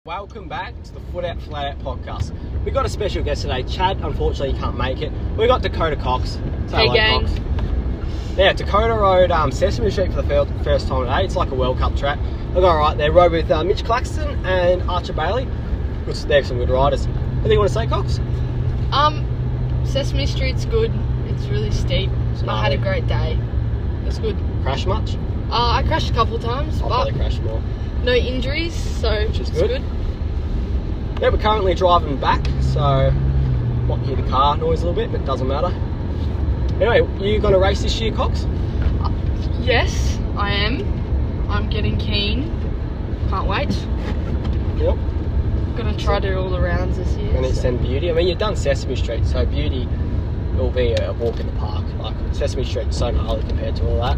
Welcome back to the Foot Out Flat Out podcast. We've got a special guest today. Chad, unfortunately, can't make it. We've got Dakota Cox. Hey, gang. Cox. Yeah, Dakota rode Sesame Street for the first time today. It's like a World Cup track. They got right there. Rode with Mitch Claxton and Archer Bailey. They're some good riders. What do you want to say, Cox? Sesame Street's good. It's really steep. I had a great day. It's good. Crash much? I crashed a couple of times, I'll but probably crash more. no injuries, so Which is it's good. Yeah, we're currently driving back, so might hear the car noise a little bit, but it doesn't matter. Anyway, you going to race this year, Cox? Yes, I am. I'm getting keen. Can't wait. Yep. Gonna try to do all the rounds this year. And extend Beauty. I mean, you've done Sesame Street, so Beauty will be a walk in the park. Like, Sesame Street's so gnarly compared to all that.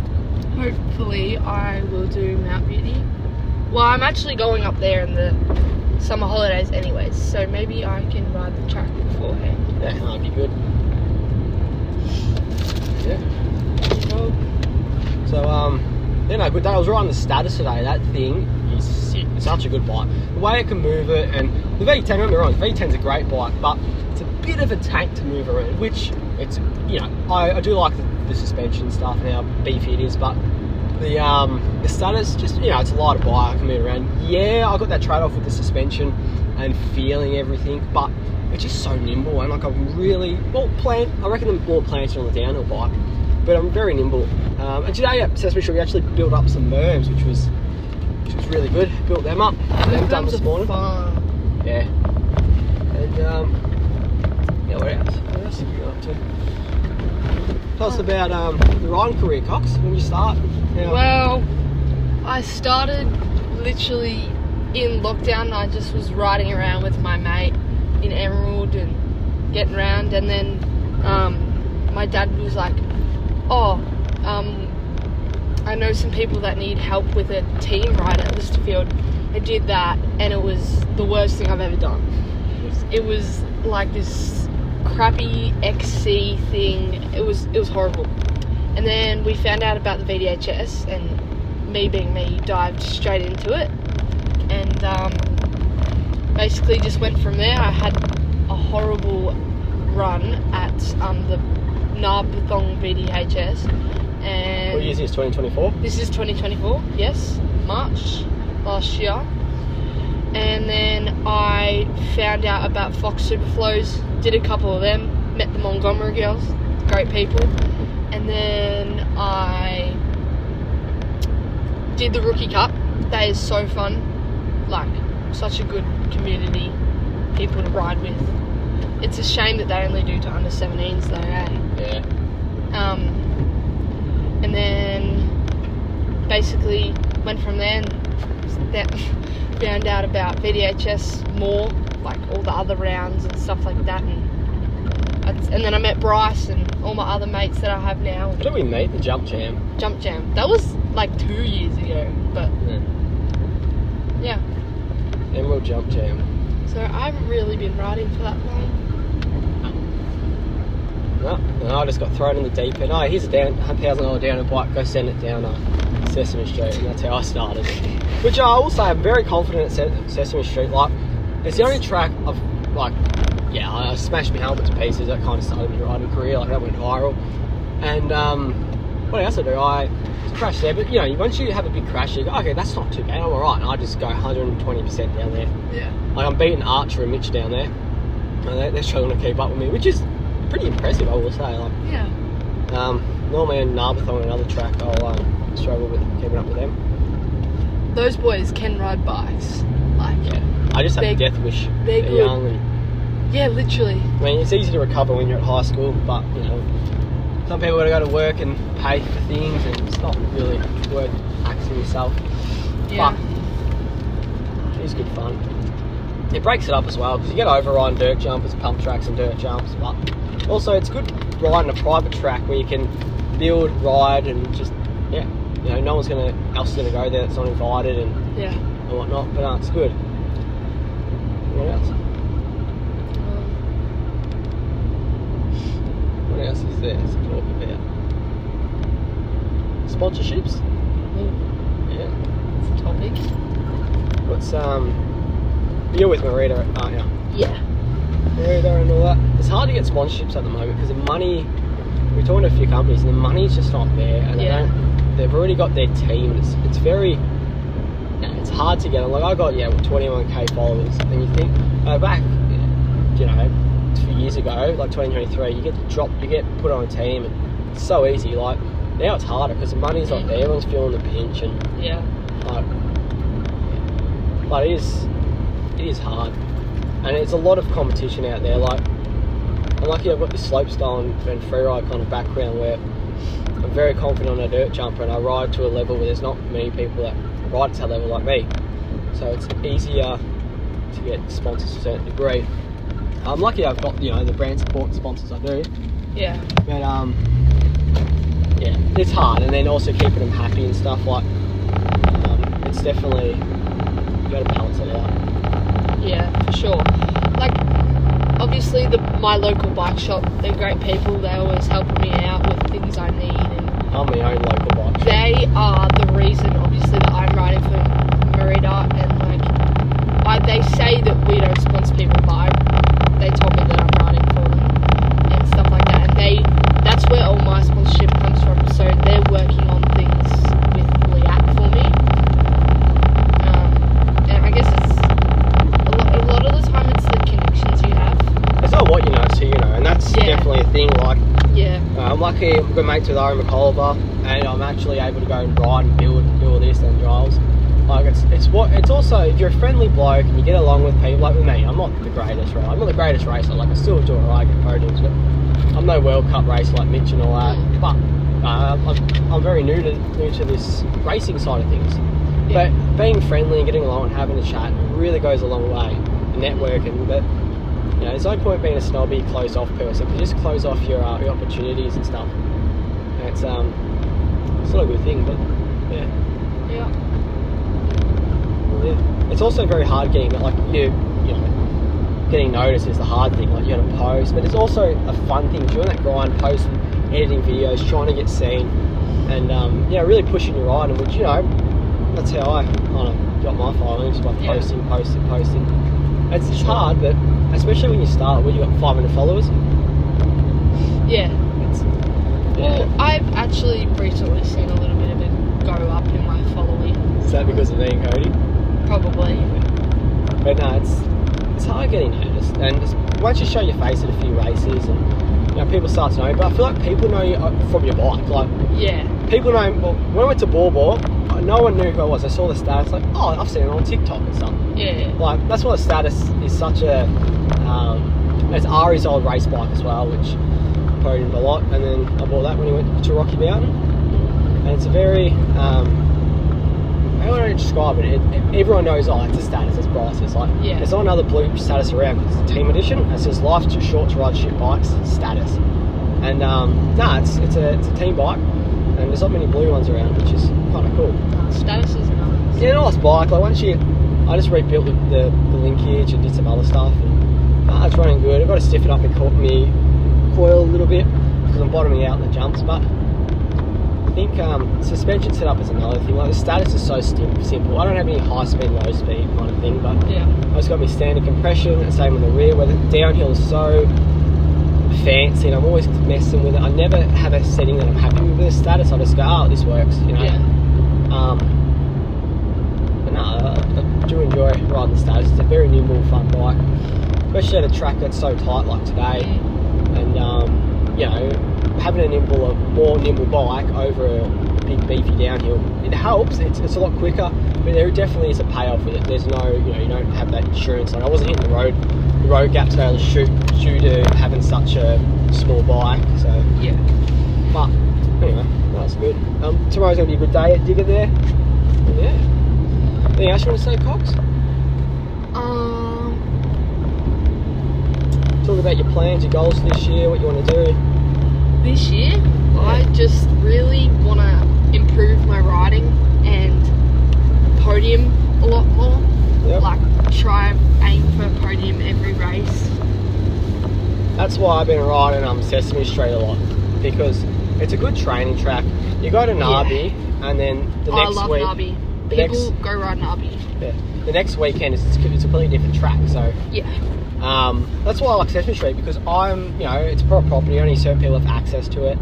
Hopefully I will do Mount Beauty. Well, I'm actually going up there in the summer holidays anyways, so maybe I can ride the track beforehand. Yeah, that'd be good. Yeah. So, good day. I was riding the status today. That thing is sick. It's such a good bike. The way it can move it, and the V10, don't get me wrong, the V10's a great bike, but it's a bit of a tank to move around, which it's, I do like the suspension stuff and how beefy it is, but the status, just, it's a lighter bike. I can move around. Yeah, I got that trade-off with the suspension and feeling everything, but it's just so nimble, and like I'm really, I reckon I'm more planted on the downhill bike, but I'm very nimble. And today at Sesame Street we actually built up some berms, which was really good. Built them up. Them done this morning. Fun. Yeah. And what else? What else have you got up to? Tell us about the riding career, Cox. When did you start? Well, I started literally in lockdown. I just was riding around with my mate in Emerald and getting around, and then my dad was like, I know some people that need help with a team ride at Listerfield. I did that, and it was the worst thing I've ever done. It was like this crappy XC thing. It was horrible. And then we found out about the VDHS, and me being me, dived straight into it, and basically just went from there. I had a horrible run at the Narbathong VDHS, and what year is this? 2024? This is 2024. Yes, March last year. And then I found out about Fox Superflows, did a couple of them, met the Montgomery girls, great people. And then I did the Rookie Cup. That is so fun. Like, such a good community, people to ride with. It's a shame that they only do to under 17s though, eh? Yeah. And then basically went from there and found out about VDHS more, like all the other rounds and stuff like that, and then I met Bryce and all my other mates that I have now. How did we meet? The Jump Jam. Jump Jam. That was like 2 years ago, but yeah. Emerald Jump Jam. So I haven't really been riding for that long. No, I just got thrown in the deep end. Oh, here's a $1,000 downhill bike. Go send it down Sesame Street, and that's how I started. Which I will say, I'm very confident at Sesame Street. Like, it's the only track I've I smashed my helmet to pieces. That kind of started my riding career. Like, that went viral. And what else I do? I crashed there, but once you have a big crash, you go, okay, that's not too bad. I'm alright. And I just go 120% down there. Yeah. Like, I'm beating Archer and Mitch down there, and they're struggling to keep up with me, which is pretty impressive, I will say. Like, yeah. Normally in Narbathong, another track, I'll struggle with keeping up with them. Those boys can ride bikes. Like, yeah. I just have a death wish. They're good. Young and, yeah, literally. I mean, it's easy to recover when you're at high school, but some people got to go to work and pay for things, and it's not really worth axing yourself. Yeah. But it is good fun. It breaks it up as well, because you get override dirt jumpers, pump tracks and dirt jumps, but also it's good riding a private track where you can build, ride, and just, no one's else going to go there that's not invited and whatnot, but it's good. What else? What else is there to talk about? Sponsorships? Ooh. Yeah. That's a topic. What's You're with Marita, aren't you? Yeah. Marita and all that. It's hard to get sponsorships at the moment because the money. We're talking to a few companies, and the money's just not there, and they've already got their team. It's very. It's hard to get them. Like I got 21k followers, and you think back, you know, a few years ago, like 2023, you get dropped, you get put on a team, and it's so easy. Like now it's harder because the money's not there. Everyone's feeling the pinch, and but it is hard, and it's a lot of competition out there. Like I'm lucky I've got this slopestyle and freeride kind of background where I'm very confident on a dirt jumper, and I ride to a level where there's not many people that ride at that level like me, so it's easier to get sponsors to a certain degree. I'm lucky I've got the brand support sponsors I do. Yeah. But it's hard, and then also keeping them happy and stuff like. It's definitely you got to balance it out. Yeah, for sure. Like obviously my local bike shop, they're great people. They're always helping me out with things I need. And I'm my own local bike shop. They are the reason, obviously, that I'm riding for Merida, and they say that we don't sponsor people, but they told me that I'm riding for them and stuff like that, and that's where all my sponsorship comes from. So they're working on things with Liat for me, and I guess it's a lot of the time it's the connections you have. It's not what you know, it's who you know, and that's definitely a thing. Like, I'm lucky I'm good mates with Ari McCullough, and I'm actually able to go and ride and build and do all this and drives. Like it's also, if you're a friendly bloke and you get along with people, like with me, I'm not the greatest rider. I'm not the greatest racer. Like I still do alright, get podiums, but I'm no World Cup racer like Mitch and all that. But I'm very new to this racing side of things. But being friendly and getting along and having a chat really goes a long way. Networking, but there's no point being a snobby, closed off person. You just close off your opportunities and stuff. And it's not a good thing, but yeah. It's also very hard getting getting noticed is the hard thing. Like you got to post, but it's also a fun thing doing that grind, posting, editing videos, trying to get seen, and really pushing your riding. Which that's how I kind of got my following, just by posting. It's hard, but especially when you start, where you got 500 followers. Well, I've actually recently seen a little bit of it go up in my following. Is that because of me and Cody? Probably. But no, it's hard getting noticed, and once you show your face at a few races, and people start to know you. But I feel like people know you from your bike. Like people know. Well, when I went to Ball, no one knew who I was. I saw the status, like, oh, I've seen it on TikTok and stuff. Like that's why the status is such a. It's Ari's old race bike as well, which I podiumed a lot, and then I bought that when he went to Rocky Mountain, and it's a very. How would I describe it? Everyone knows, it's a status, it's Bryce. It's like, there's not another blue status around because it's a team edition. It says life's too short to ride shit bikes, status. And it's a team bike, and there's not many blue ones around, which is kind of cool. Status is nice. Yeah, nice bike. Like I just rebuilt the linkage and did some other stuff, and it's running good. I've got to stiffen up my coil a little bit because I'm bottoming out in the jumps, but I think suspension setup is another thing. Like the status is so simple. I don't have any high speed, low speed kind of thing, but I just got my standard compression. And same on the rear, where the downhill is so fancy, and I'm always messing with it. I never have a setting that I'm happy with the status. I just go, this works, But no, I do enjoy riding the status. It's a very nimble, fun bike, especially at a track that's so tight like today, and having a more nimble bike over a big beefy downhill, it helps. It's a lot quicker, but there definitely is a payoff with it. There's no, you don't have that insurance. Like I wasn't hitting the road gaps that I was due to having such a small bike. So but anyway, that's good. Tomorrow's gonna be a good day at Digger there. Anything else you want to say, Cox? Talk about your plans, your goals this year, what you want to do. This year, I just really want to improve my riding and podium a lot more. Like try aim for a podium every race. That's why I've been riding Sesame Street a lot, because it's a good training track. You go to Narby and then the next week. Narby. people go ride an RB. Yeah. The next weekend it's a completely different track. So Yeah. that's why I like Sesame Street, because it's private property. Only certain people have access to it,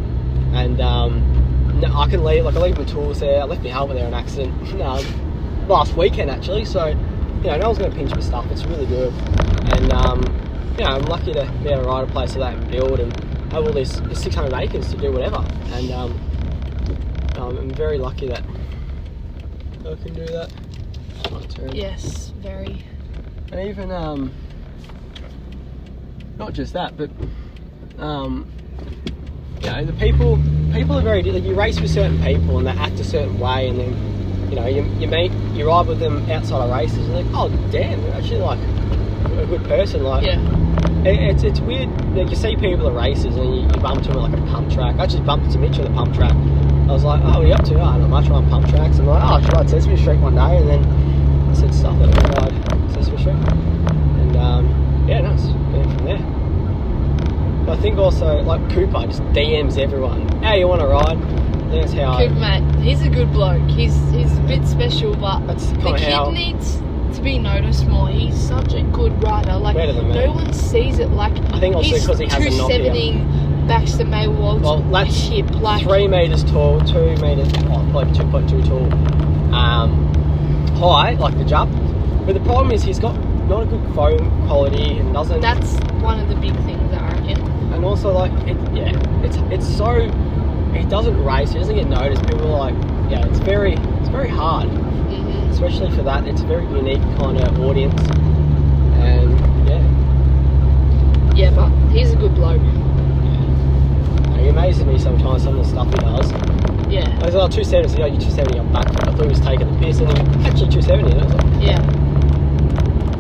and I can leave. Like I leave my tools there. I left my helmet there on accident last weekend actually. So no one's going to pinch my stuff. It's really good, and I'm lucky to be able to ride a place like that and build and have all this 600 acres to do whatever. And I'm very lucky that I can do that. Yes, very. And even not just that, but the people are very. Like, you race with certain people and they act a certain way, and then you ride with them outside of races, and you're like, oh damn, they're actually like a good person. Like, yeah. It's weird. Like, you see people at races and you bump into them at like a pump track. I just bumped into Mitch at the pump track. I was like, oh, what are you up to? Oh, not much, on pump tracks. I'm like, oh, I should ride Sesame Street one day, and then I said stuff that I would ride Sesame Street, and it's from there. But I think also, like, Cooper just DMs everyone, hey, you want to ride? That's how Cooper, mate, he's a good bloke. He's a bit special, but that's the kid needs to be noticed more. He's such a good rider. Like, better than me. No one sees it. Like, I think also he's because he has a knock 270 Baxter Maywald's that's hip. Like 3 metres tall, 2 metres, like 2.2 tall, high, like the jump. But the problem is he's got not a good foam quality and doesn't. That's one of the big things, I reckon. And also, like, it's so. He doesn't race. He doesn't get noticed. People are like, it's very hard, especially for that. It's a very unique kind of audience, and yeah, but he's a good bloke. He amazes me sometimes, some of the stuff he does. Yeah. I was like, 270, you 270 on back. I thought he was taking the piss, and he actually 270. And I was like, yeah.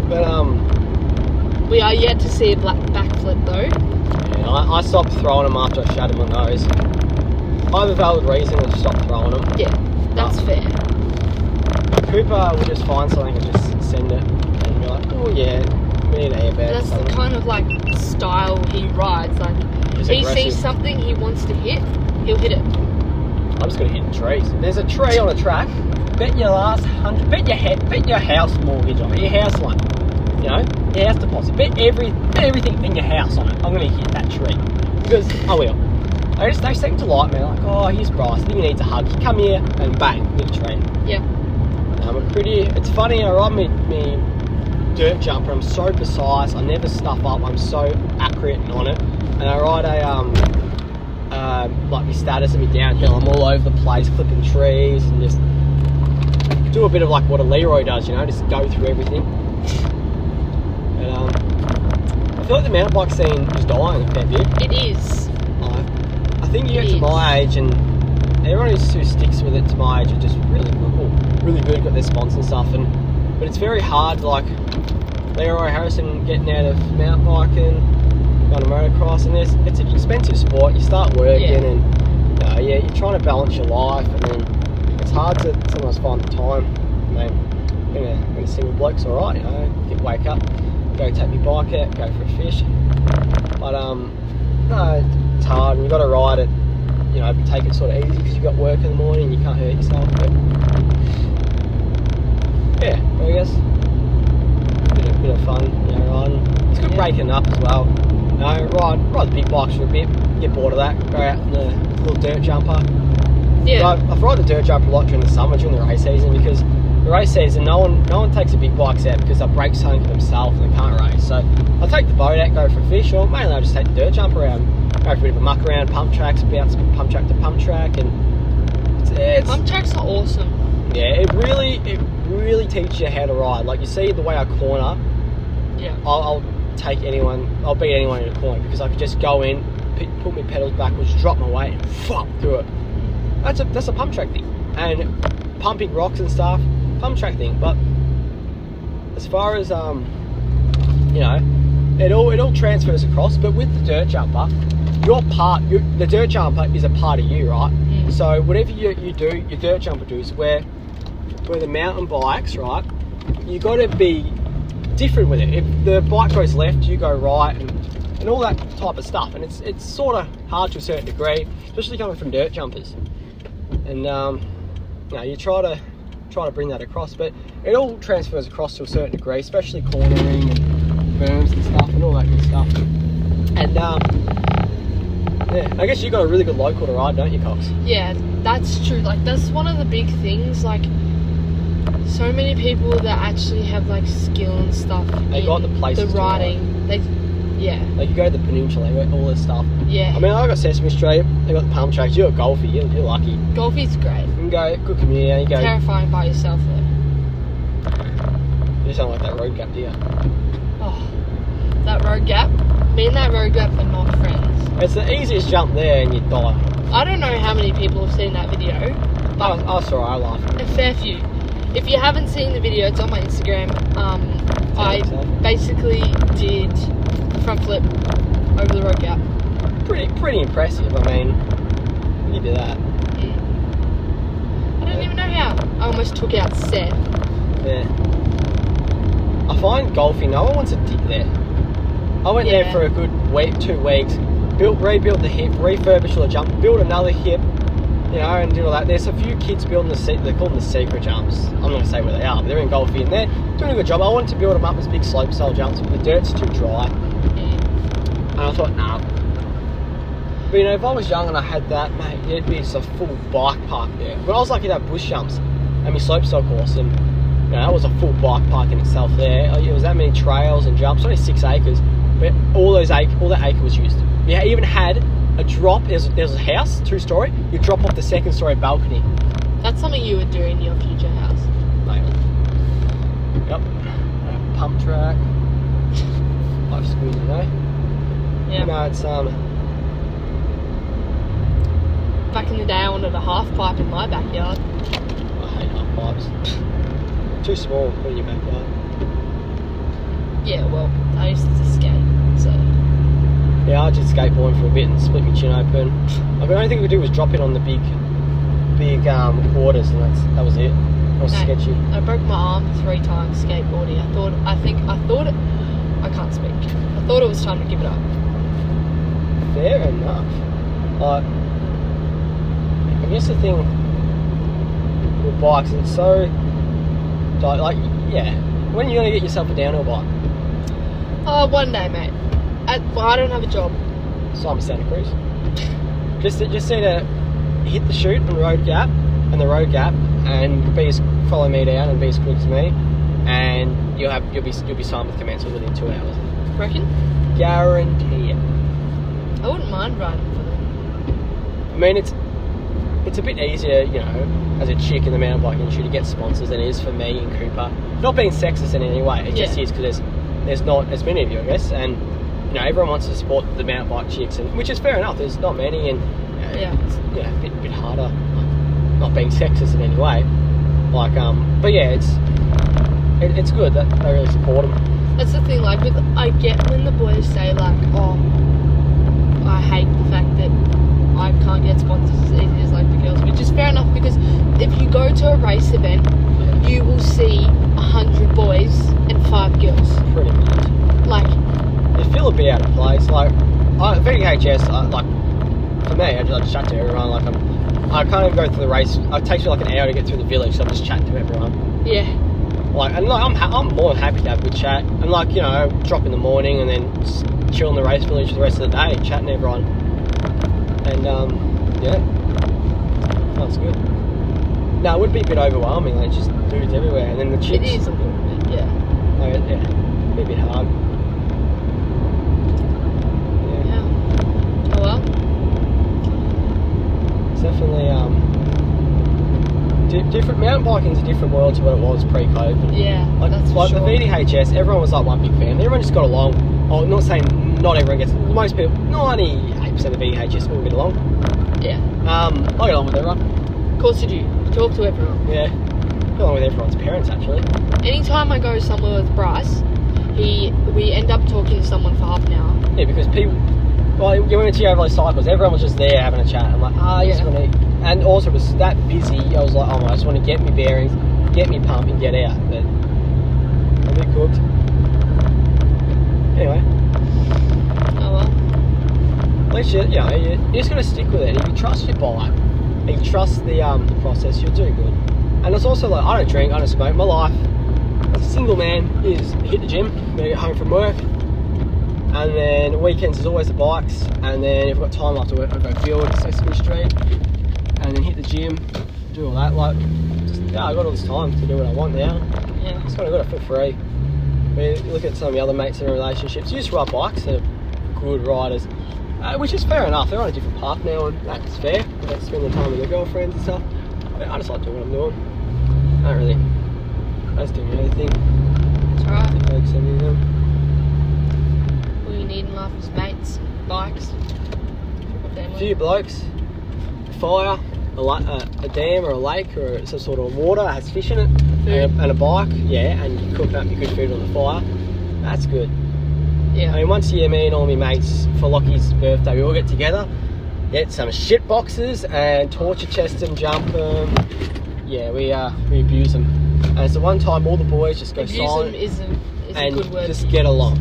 But we are yet to see a backflip though. Yeah, I stopped throwing him after I shattered my nose. I have a valid reason to stop throwing him. Yeah, that's fair. Cooper will just find something and just send it, and be like, oh yeah, we need an airbag. That's the kind of like style he rides. Like, he sees something he wants to hit, he'll hit it. I'm just gonna hit trees. There's a tree on a track. Bet your last 100. Bet your house mortgage on it. Your house loan. Your house deposit. Bet everything in your house on it. I'm gonna hit that tree because I will. They seem to like me. Like, oh, here's Bryce. I think he needs a hug. You come here and bang, hit a tree. Yeah. It's funny. I ride me dirt jumper. I'm so precise. I never stuff up. I'm so accurate on it. And I ride like my status and my downhill. I'm all over the place, clipping trees and just do a bit of like what a Leroy does, just go through everything. And I feel like the mountain bike scene is dying a fair bit. It is. I think you get to my age, and everyone who sticks with it to my age are just really good, got their sponsors and stuff. But it's very hard, like Leroy Harrison getting out of mountain biking, going to motocross, and it's an expensive sport. You start working, and you're trying to balance your life, and then it's hard to sometimes find the time. Being a single bloke's alright, you wake up, go take my bike out, go for a fish. But no, it's hard, and you've got to ride it, take it sort of easy because you've got work in the morning and you can't hurt yourself. But I guess a bit of fun, riding. It's good breaking up as well. Ride the big bikes for a bit, get bored of that, go out in the little dirt jumper. Yeah. I've ride the dirt jumper a lot during the summer, during the race season, because the race season, no one takes the big bikes out because they break something for themselves and they can't race. So I'll take the boat out, go for a fish, or mainly I'll just take the dirt jumper out, go for a bit of a muck around, pump tracks, bounce pump track to pump track, and pump tracks are awesome. Yeah, it really teaches you how to ride. Like, you see the way I corner. Yeah. I'll beat anyone in a corner because I could just go in, put my pedals backwards, drop my weight, and through it. That's a pump track thing, and pumping rocks and stuff, pump track thing. But as far as it all transfers across. But with the dirt jumper, the dirt jumper is a part of you, right? Mm. So whatever you do, your dirt jumper does. Where the mountain bikes, right? You got to be different with it. If the bike goes left, you go right, and all that type of stuff. And it's sort of hard to a certain degree, especially coming from dirt jumpers. And you try to try to bring that across. But it all transfers across to a certain degree, especially cornering and berms and stuff and all that good stuff. And yeah, I guess you got a really good local to ride, don't you, Cox? Yeah, that's true. Like, that's one of the big things. Like, so many people that actually have like skill and stuff. They got the places the riding. Yeah. Like, you go to the peninsula, they got all this stuff. Yeah. I mean, I got Sesame Street, they got the palm tracks. You got Golfy, you're lucky. Golfy's great. You can go, good community, you go. Terrifying by yourself though. You just don't like that road gap, do you? Oh, that road gap. Me and that road gap are not friends. It's the easiest jump there and you die. I don't know how many people have seen that video, but I saw it, I laughed. a fair few. If you haven't seen the video, it's on my Instagram. I basically did a front flip over the road gap. Pretty impressive. I mean, you did that. I don't even know how. I almost took out Seth. Yeah. I find Golfy, no one wants to dig there. I went there for a good week, 2 weeks, rebuilt the hip, refurbished all the jump, built another hip, you know, and did all that. There's a few kids building they call them the secret jumps. I'm not going to say where they are, but they're in Golfy and they're doing a good job. I wanted to build them up as big slope style jumps, but the dirt's too dry. And I thought, nah. But you know, if I was young and I had that, mate, there'd be a full bike park there. But I was lucky to have bush jumps and my slopestyle course, and you know, that was a full bike park in itself there. It was that many trails and jumps, only 6 acres, but all that acre was used. We even had a drop. There was a house, 2-story. You drop off the 2nd story balcony. That's something you would do in your future house. Maybe. Yep. Pump track. Life's good, you know. Yeah. No, it's Back in the day, I wanted a half pipe in my backyard. I hate half pipes. Too small in your backyard. Yeah, well, I used to skate, so. Yeah, I did skateboarding for a bit and split my chin open. Like, the only thing we could do was drop it on the big quarters, and that was it. It was sketchy. I broke my arm 3 times skateboarding. I can't speak. I thought it was time to give it up. Fair enough. Like, I guess the thing with bikes, it's so like, yeah. When are you gonna get yourself a downhill bike? Oh, one day, mate. I don't have a job. Simon Santa Cruz. Just need to hit the chute and the road gap, and follow me down and be as quick as me, and you'll be signed with commencement within 2 hours. Reckon? Guarantee it. I wouldn't mind riding for them. I mean, it's a bit easier, you know, as a chick in the mountain bike industry to get sponsors than it is for me and Cooper. Not being sexist in any way, it just is because there's not as many of you, I guess, and you know, everyone wants to support the mountain bike chicks, and which is fair enough. There's not many, and it's a bit harder. Like, not being sexist in any way, like but yeah, it's good that they really support them. That's the thing. Like, I get when the boys say like, oh, I hate the fact that I can't get sponsors as easy as like the girls, which is fair enough, because if you go to a race event, you will see 100 boys and 5 girls. Pretty much. Like, you feel a bit out of place. Like, VHS, like for me, I just chat to everyone. Like, I can't even go through the race. It takes me like an hour to get through the village, so I'm just chatting to everyone. Yeah. Like, and like, I'm more than happy to have a good chat, and like, you know, drop in the morning and then just chill in the race village for the rest of the day, chatting to everyone. And that's good. No, it would be a bit overwhelming. Like, just dudes everywhere, and then the chicks. It is a little bit, yeah. Like, it'd be a bit hard. Yeah. Oh well. It's definitely different. Mountain biking's a different world to what it was pre-COVID. Yeah, like that's like for the sure. VDHS, everyone was like one big family. Everyone just got along. Oh, I'm not saying not everyone gets. Most people, 98% of VDHS all get along. Yeah. I get along with everyone. Of course you do. You talk to everyone. Yeah. Get along with everyone's parents actually. Anytime I go somewhere with Bryce, we end up talking to someone for half an hour. Yeah, because people. Well, you went to your overlay cycles. Everyone was just there having a chat. I'm like, I just want to. And also it was that busy. I was like, oh, I just want to get me bearings, get me pumped, and get out. But I'll be cooked. Anyway. Oh well. At least you know, you're just gonna stick with it. If you trust your bike, and you trust the process, you'll do good. And it's also like, I don't drink, I don't smoke. My life as a single man is hit the gym, get home from work, and then weekends is always the bikes, and then if I've got time after work, I go field at Sesame Street, and then hit the gym, do all that. Like, just, yeah, I got all this time to do what I want now. Yeah. It's kind of got it for free. I mean, you look at some of the other mates that are in relationships, you just ride bikes, they're good riders, which is fair enough. They're on a different path now, and that's fair. They don't spend the time with their girlfriends and stuff. But I just like doing what I'm doing. I just do anything. That's right. Focus on anything. All you need in life is mates, bikes, A few blokes, fire, a dam or a lake or some sort of water that has fish in it, and a bike, yeah, and you cook up your good food on the fire. That's good. Yeah. I mean, once a year, me and all my mates, for Lockie's birthday, we all get together, get some shit boxes and torture chest them, jump them. Yeah, we abuse them. And it's the one time all the boys just go silent isn't and a good word. just get along.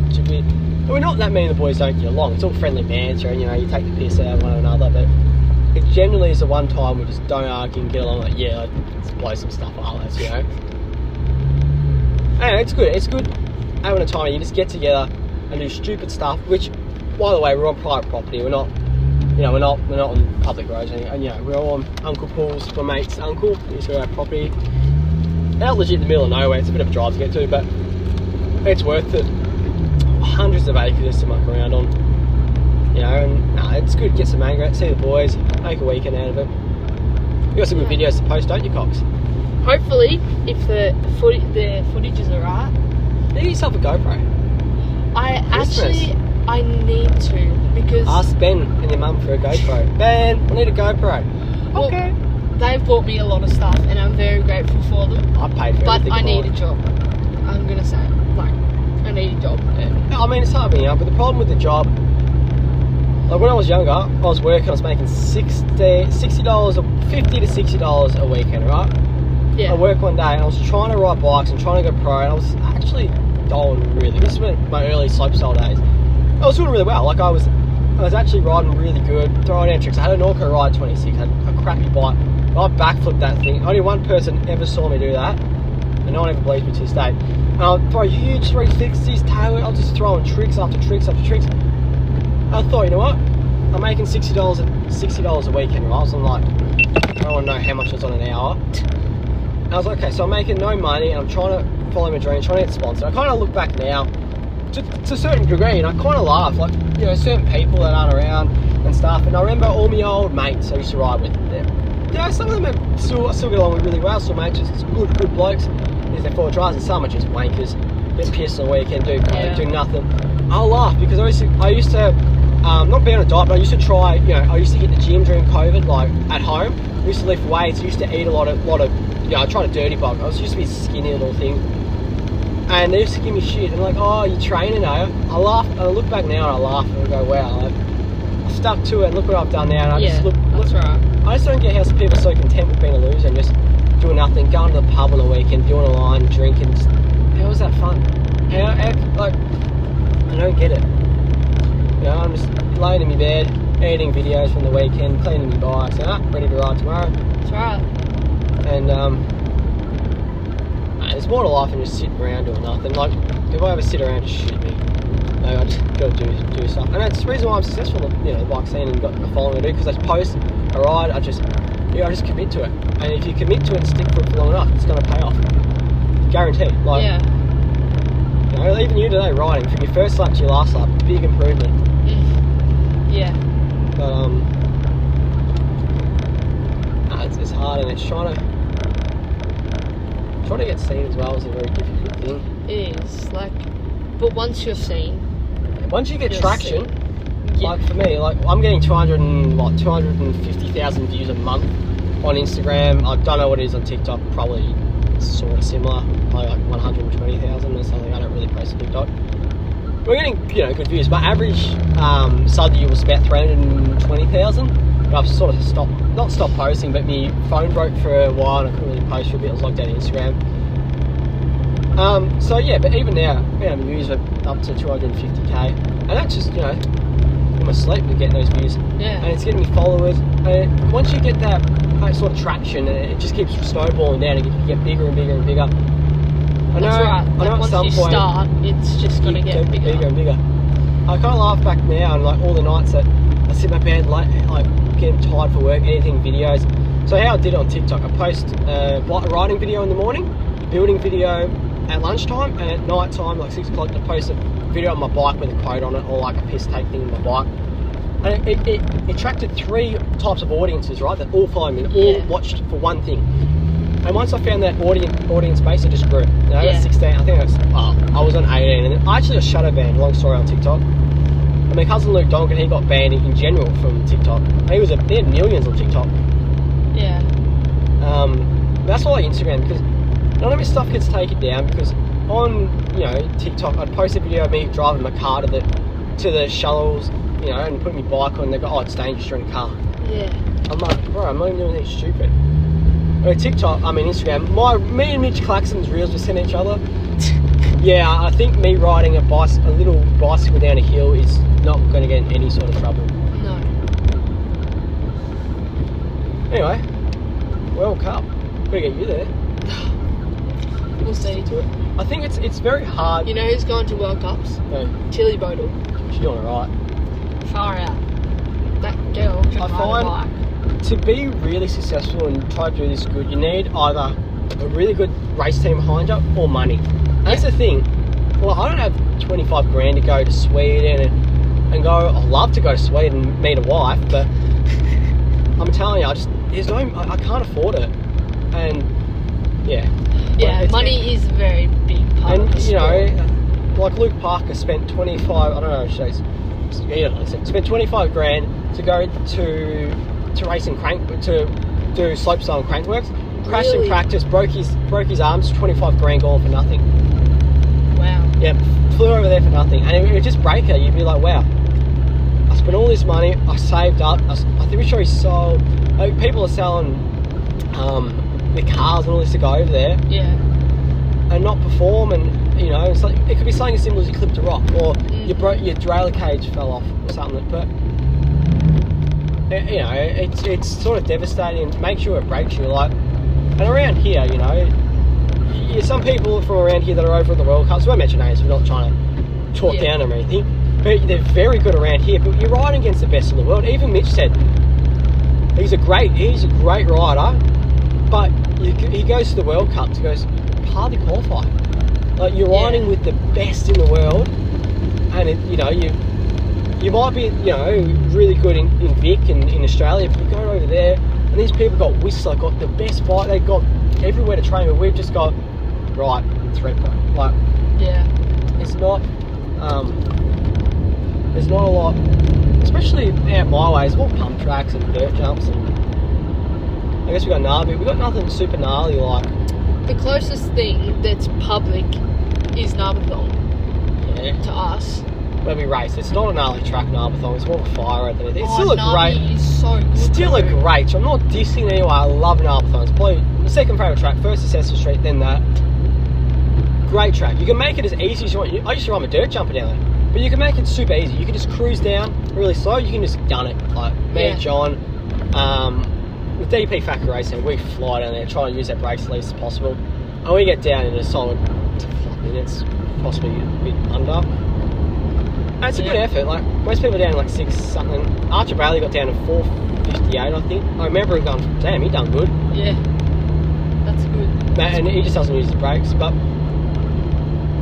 We're not that many of the boys don't get along. It's all friendly banter and, you know, you take the piss out of one another, but it generally is the one time we just don't argue and get along. Like, yeah, let's blow some stuff up, let's, you know. Anyway, it's good. It's good having a time. You just get together and do stupid stuff. Which, by the way, we're on private property. We're not, you know, we're not on public roads. And you know, we're all on Uncle Paul's, my mate's uncle. He used to go property. Out legit in the middle of nowhere. It's a bit of a drive to get to, but it's worth it. Hundreds of acres to muck around on. You know, and it's good to get some anger out, see the boys, make a weekend out of it. You got some good videos to post, don't you, Cox? Hopefully, if the footage is alright. You get yourself a GoPro. I Christmas. need to, because Ask Ben and your mum for a GoPro. Ben, I need a GoPro. Well, Okay. they've bought me a lot of stuff, and I'm very grateful for them. I paid for But everything. I need a job. I'm gonna say, like, I need a job. I mean, it's hard being young, but the problem with the job, like when I was younger, I was working, I was making $50 to $60 a weekend, right? Yeah. I worked one day and I was trying to ride bikes and trying to go pro, and I was actually going really. This was my early slopestyle days. I was doing really well. Like I was actually riding really good, throwing out tricks. I had an Orca Ride 26, I had a crappy bike. I backflipped that thing. Only one person ever saw me do that, and no one ever believes me to this day. And I'll throw huge 360s, tail. I was just throwing tricks after tricks after tricks. I thought, you know what? I'm making $60 a weekend, right? So I'm like, I don't want to know how much it's on an hour. And I was like, okay, so I'm making no money and I'm trying to follow my dream, trying to get sponsored. I kind of look back now to a certain degree and I kind of laugh, like, you know, certain people that aren't around and stuff. And I remember all my old mates I used to ride with them. You know, some of them I still get along with really well, still mates, just good blokes. There's their four drives and some are just wankers, get pissed on the weekend, do nothing. I'll laugh because I used to not be on a diet, but I used to try, you know, I used to hit the gym during COVID, like at home. I used to lift weights, I used to eat a lot of, you know, I tried to dirty bulk. I used to be a skinny little thing. And they used to give me shit, and like, oh, you're training, are you? I laugh, and I look back now and I laugh and I go, wow, I stuck to it, and look what I've done now. And I just look, that's right. I just don't get how people are so content with being a loser and just doing nothing, going to the pub on the weekend, doing a line, drinking. Just, how is that fun? How, like, I don't get it. You know, I'm just laying in my bed, editing videos from the weekend, cleaning my bikes, and ready to ride tomorrow. That's right. And there's more to life than just sitting around doing nothing. Like, if I ever sit around, just shoot me. No, I just got to do stuff. And that's the reason why I'm successful in the bike scene and got the following I do, because I post, I ride, I just commit to it. And if you commit to it and stick to it for long enough, it's going to pay off. Guaranteed. Like, yeah. You know, even you today riding, from your first lap to your last lap, big improvement. Yeah. But it's hard, and it's trying to get seen as well is a very difficult thing. It is, like, but once you're seen, once you get traction, yeah. like for me, like I'm getting 250,000 views a month on Instagram. I don't know what it is on TikTok, probably sort of similar, probably like 120,000 or something. I don't really post on TikTok. We're getting, you know, good views. My average sub view was about 320,000. But I've sort of not stopped posting, but my phone broke for a while and I couldn't really post for a bit. I was locked out of Instagram. So yeah, but even now, you know, my views are up to 250k, and that's just, you know, in my sleep with getting those views. Yeah. And it's getting me followers. And once you get that sort of traction, it just keeps snowballing down and you get bigger and bigger and bigger. I know, That's right. I know Like, at some once you point, start, it's just going to get bigger. and bigger. I kind of laugh back now and like all the nights that I sit in my bed like getting tired for work, editing videos. So how I did it on TikTok, I post a writing video in the morning, building video at lunchtime, and at night time, like 6 o'clock, I post a video on my bike with a quote on it or like a piss take thing on my bike. And it attracted 3 types of audiences, right, that all followed me, all watched for one thing. And once I found that audience base, it just grew. You know, I was 16, I think I was on 18, and then I actually got shadow banned, long story, on TikTok. And my cousin Luke Donkin, he got banned in general from TikTok. And he had millions on TikTok. Yeah. That's why I like Instagram, because none of my stuff gets taken down, because on, you know, TikTok, I'd post a video of me driving my car to the shuttles, you know, and putting my bike on, and they go, oh, it's dangerous, you're in a car. Yeah. I'm like, bro, I'm not even doing anything stupid. Instagram, me and Mitch Claxton's reels we send each other. Yeah, I think me riding a little bicycle down a hill is not going to get in any sort of trouble. No. Anyway, World Cup. Gotta get you there. We'll see. To it. I think it's very hard. You know who's going to World Cups? No, Tilly Bodle. she's doing alright. Far out. That girl can ride a bike. To be really successful and try to do this good, you need either a really good race team behind you or money. And that's the thing. Well, I don't have 25 grand to go to Sweden and go. I'd love to go to Sweden and meet a wife, but I'm telling you, I can't afford it. And yeah, money is a very big part of the sport. You know, like Luke Parker spent 25. I don't know. Spent 25 grand to go to race in to do slopestyle and crankworks. Crashed in practice, broke his arms. 25 grand gone for nothing. Wow. Yeah, flew over there for nothing, and it would just break her. You'd be like, wow, I spent all this money, I saved up. I'm pretty sure he sold. People are selling their cars and all this to go over there. Yeah. And not perform, and you know, it's like, it could be something as simple as you clipped a rock, or your derailleur cage fell off, or something. But you know, it's sort of devastating. It makes sure it breaks you. Like, and around here, you know, some people from around here that are over at the World Cup, so I won't mention names, we're not trying to talk down them or anything, but they're very good around here. But you're riding against the best in the world. Even Mitch said he's a great rider, but he goes to the World Cups, he goes hardly qualify. Like, you're riding with the best in the world, and you know, you might be, you know, really good in Vic and in Australia, but you go over there and these people got Whistler, got the best bike, they've got everywhere to train, but we've just got right in Thredbo. Like, it's not there's not a lot, especially out my way. It's more pump tracks and dirt jumps, and I guess we got gnarly, but we got nothing super gnarly like. The closest thing that's public is Narberthon to us. Where we race. It's not a gnarly track, Narberthon. It's more of a fire road than anything. It's still Is so good. Still a great track. I'm not dissing anyway. I love Narberthon. It's probably the second favourite track. First is Cecil Street, then that. Great track. You can make it as easy as you want. I used to run a dirt jumper down there, but you can make it super easy. You can just cruise down really slow. You can just gun it. Like me and John, with DP Factory Racing, we fly down there, try and use that brakes as least as possible, and we get down in a solid 5 minutes, possibly a bit under. And it's a good effort. Like, most people are down in like 6 something. Archer Bailey got down to 4:58, I think. I remember him going, damn, he done good. Yeah, that's good. And he just doesn't use his brakes. But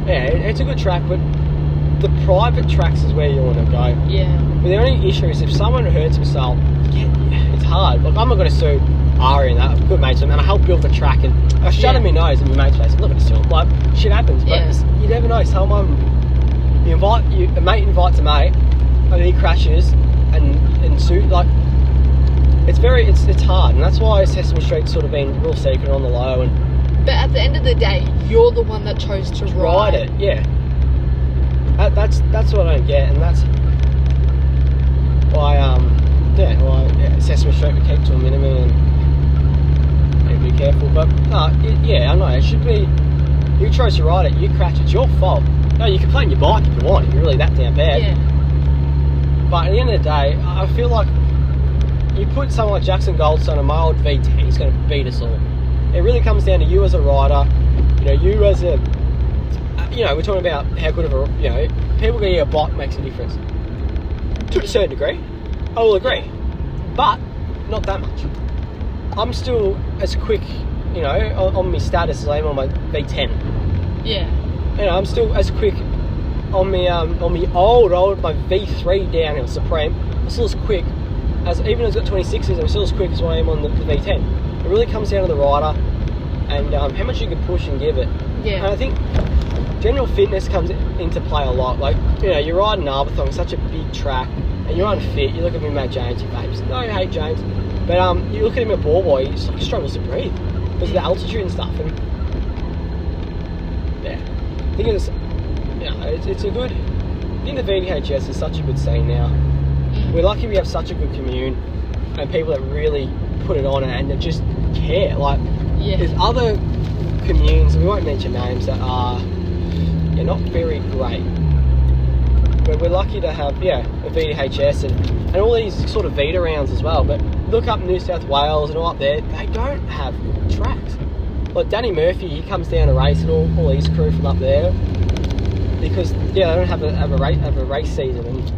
yeah, it's a good track. But the private tracks is where you want to go. Yeah. But the only issue is if someone hurts themselves, it's hard. Like, I'm not going to sue Ari and that. I'm good mates with him, and I help build the track. And I shut him in nose in my mate's place. I'm not going to sue him. Like, shit happens. But you never know. Someone. A mate invites a mate, and he crashes, and like, it's hard, and that's why Sesame Street's sort of been real secret on the low. And but at the end of the day, you're the one that chose to ride it. Yeah, that's what I don't get, and that's why Sesame Street we keep to a minimum and be careful. But I know it should be. You chose to ride it, you crash, it's your fault. No, you can play on your bike if you want, if you're really that damn bad. Yeah. But at the end of the day, I feel like you put someone like Jackson Goldstone on my old V10, he's going to beat us all. It really comes down to you as a rider, you as a, we're talking about how good of a, people getting a bot makes a difference. To a certain degree, I will agree. But not that much. I'm still as quick, on my status as I am on my V10. Yeah. I'm still as quick on my my V3 downhill Supreme. I'm still as quick as, even though it's got 26s, I'm still as quick as what I am on the V10. It really comes down to the rider and how much you can push and give it. Yeah. And I think general fitness comes into play a lot. Like, you're riding Arbathon, such a big track, and you're unfit. You look at me, mate James, you babes. No, I hate James. But you look at him at ball boy, he struggles to breathe because of the altitude and stuff. And yeah, I think it's a good. I think the VDHS is such a good scene now. We're lucky we have such a good commune and people that really put it on and that just care. Like, there's other communes, we won't mention names, that are not very great. But we're lucky to have a VDHS and all these sort of Vita rounds as well. But look up New South Wales and all up there, they don't have tracks. Like Danny Murphy, he comes down to race and all his crew from up there because they don't have a race season, and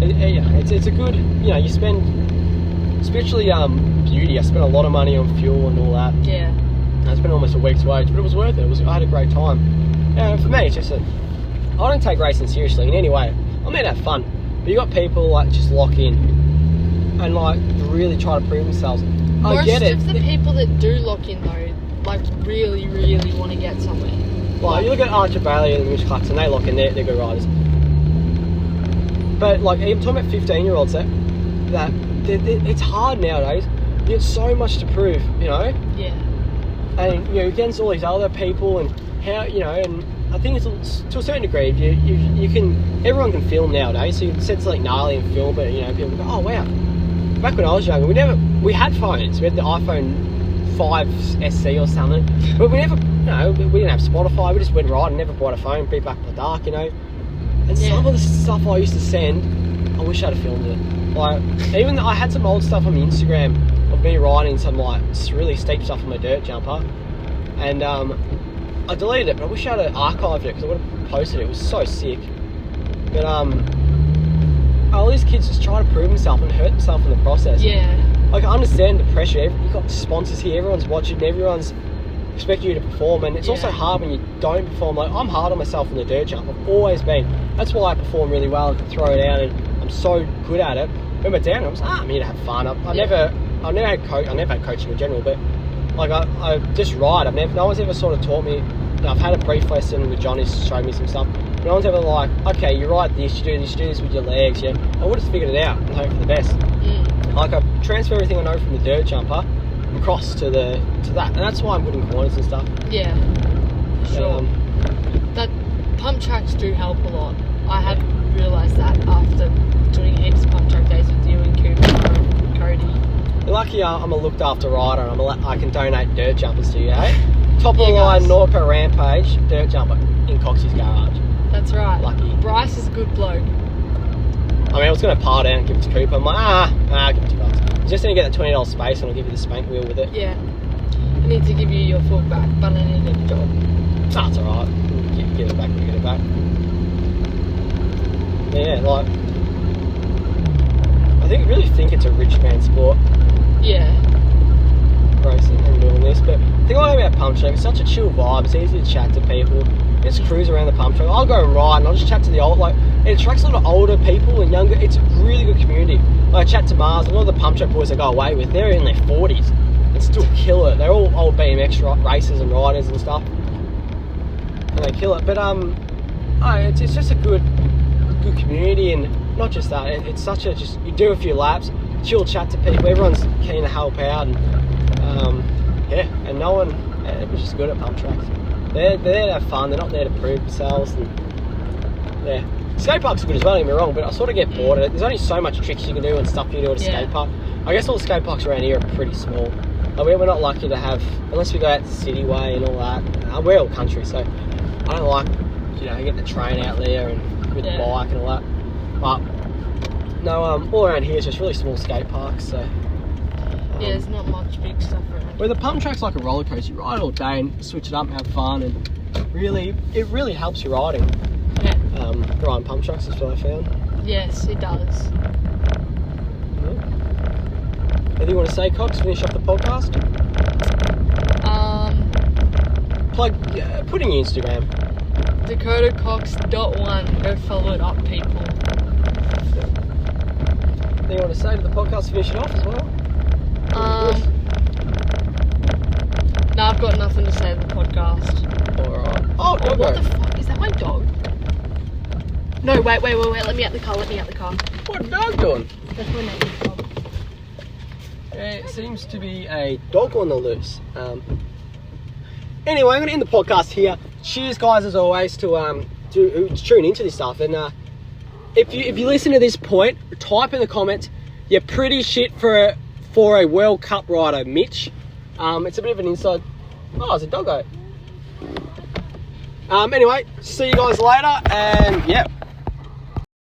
it's a good, you spend, especially beauty, I spent a lot of money on fuel and all that. Yeah. I spent almost a week's wage, but it was worth it. I had a great time. For me, it's just I don't take racing seriously in any way. I'm there to have fun. But you got people like just lock in and like really try to prove themselves. I get it. Most of the people that do lock in though, like really, really want to get somewhere. Like you look at Archer Bailey and Mitch Cluxton, they lock in, they're good riders. But like even talking about 15-year-olds that it's hard nowadays. You get so much to prove, Yeah. And against all these other people and how and I think it's to a certain degree you can, everyone can film nowadays, so you can set something gnarly and film it, people go, oh wow. Back when I was younger, we had phones. We had the iPhone 5 SC or something, but we never, we didn't have Spotify. We just went riding, never bought a phone, be back in the dark, And some of the stuff I used to send, I wish I'd have filmed it. Like, even I had some old stuff on my Instagram of me riding some like really steep stuff on my dirt jumper, and I deleted it, but I wish I'd have archived it because I would have posted it. It was so sick. But all these kids just try to prove themselves and hurt themselves in the process. Yeah. Like, I understand the pressure. You've got sponsors here, everyone's watching, everyone's expecting you to perform, and it's also hard when you don't perform. Like, I'm hard on myself in the dirt jump. I've always been. That's why I perform really well. I can throw it out, and I'm so good at it. When we're down, I'm here to have fun. I've never had coaching in general, but like I just ride. No one's ever sort of taught me. I've had a brief lesson with Johnny to show me some stuff. But no one's ever like, okay, you ride this, you do this with your legs. Yeah, I would have figured it out and hope for the best. Like I transfer everything I know from the dirt jumper across to that, and that's why I'm good in corners and stuff. Yeah, sure. That pump tracks do help a lot. I had realised that after doing heaps of pump track days with you and Cooper and Cody. You're lucky I'm a looked after rider and I can donate dirt jumpers to you, eh? Top of the line, Norco Rampage, dirt jumper in Coxie's garage. That's right. Lucky. Bryce is a good bloke. I mean, I was going to part out and give it to Cooper. I'm like, give it $2. Just going to get that $20 space and I'll give you the spank wheel with it. Yeah. I need to give you your fork back, but I need a job. Nah, it's alright. Get it back, we'll get it back. Yeah, like, I really think it's a rich man sport. Yeah. Racing and doing this, but the thing I like about pump track, it's such a chill vibe. It's easy to chat to people. Just cruise around the pump track. I'll go and ride and I'll just chat to the old, like, it attracts a lot of older people and younger. It's a really good community. Like, I chat to Mars, a lot of the pump track boys I go away with, they're in their 40s and still kill it. They're all old BMX racers and riders and stuff, and they kill it. But it's just a good community, and not just that. It's such a just, you do a few laps, chill, chat to people. Everyone's keen to help out, and and no one. It was just good at pump tracks. They're there to have fun. They're not there to prove themselves. And yeah, skate parks are good as well. Don't get me wrong, but I sort of get bored of it. There's only so much tricks you can do and stuff you can do at a skate park. I guess all the skate parks around here are pretty small. Like, we're not lucky to have, unless we go out to City Way and all that. We're all country, so I don't like you know, getting the train out there and with Yeah. the bike and all that. But no, all around here is just really small skate parks. So Yeah, there's not much big stuff around. where the pump track's like a roller coaster, you ride all day and switch it up and have fun, and it really helps your riding. Yeah. Riding pump tracks is what I found. Yes, it does. Anything you want to say, Cox? Finish off the podcast. Put in your Instagram. DakotaCox.1. Go follow it up, people. Anything you want to say to the podcast? Finish it off as well. No, I've got nothing to say to the podcast. Alright. Oh, Oh, doggo. what the fuck? Is that my dog? No, wait. Let me out the car. What dog doing? That's my neighbour's dog. There seems to be a dog on the loose. Anyway, I'm going to end the podcast here. Cheers, guys, as always, to tune into this stuff. And if you listen to this point, type in the comments, you're pretty shit for a World Cup rider, Mitch. It's a bit of an inside. Oh, it's a doggo. Anyway, see you guys later, and yeah.